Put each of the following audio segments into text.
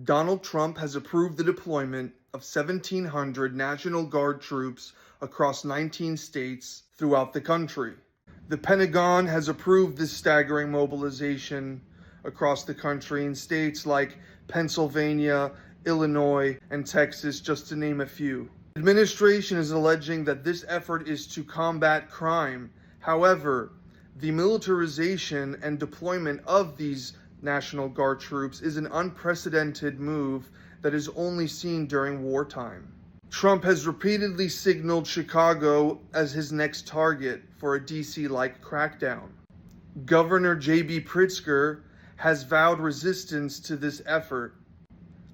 Donald Trump has approved the deployment of 1,700 National Guard troops across 19 states throughout the country. The Pentagon has approved this staggering mobilization across the country in states like Pennsylvania, Illinois, and Texas, just to name a few. The administration is alleging that this effort is to combat crime. However, the militarization and deployment of these National Guard troops is an unprecedented move that is only seen during wartime. Trump has repeatedly signaled Chicago as his next target for a DC-like crackdown. Governor J.B. Pritzker has vowed resistance to this effort.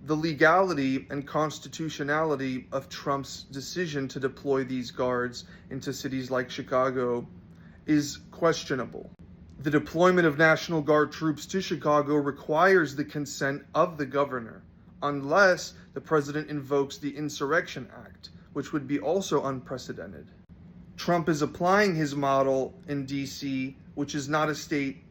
The legality and constitutionality of Trump's decision to deploy these guards into cities like Chicago is questionable. The deployment of National Guard troops to Chicago requires the consent of the governor, unless the president invokes the Insurrection Act, which would be also unprecedented. Trump is applying his model in DC, which is not a state.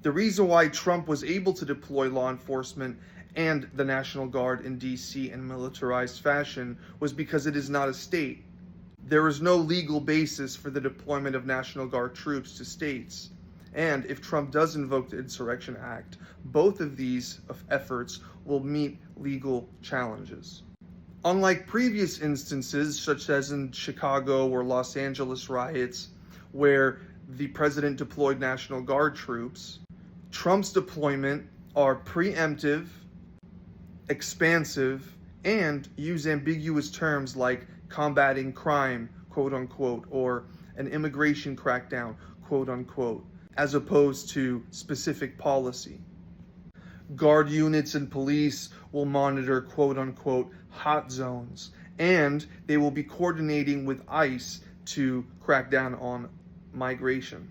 The reason why Trump was able to deploy law enforcement and the National Guard in DC in militarized fashion was because it is not a state. There is no legal basis for the deployment of National Guard troops to states. And if Trump does invoke the Insurrection Act, both of these efforts will meet legal challenges. Unlike previous instances, such as in Chicago or Los Angeles riots, where the president deployed National Guard troops, Trump's deployment are preemptive, expansive, and use ambiguous terms like combating crime, quote unquote, or an immigration crackdown, quote unquote, as opposed to specific policy. Guard units and police will monitor, quote unquote, hot zones, and they will be coordinating with ICE to crack down on migration.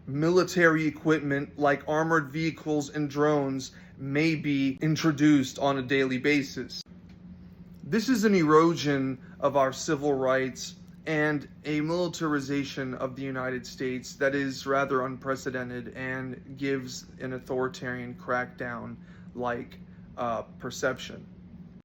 Military equipment like armored vehicles and drones may be introduced on a daily basis. This is an erosion of our civil rights and a militarization of the United States that is rather unprecedented and gives an authoritarian crackdown-like perception.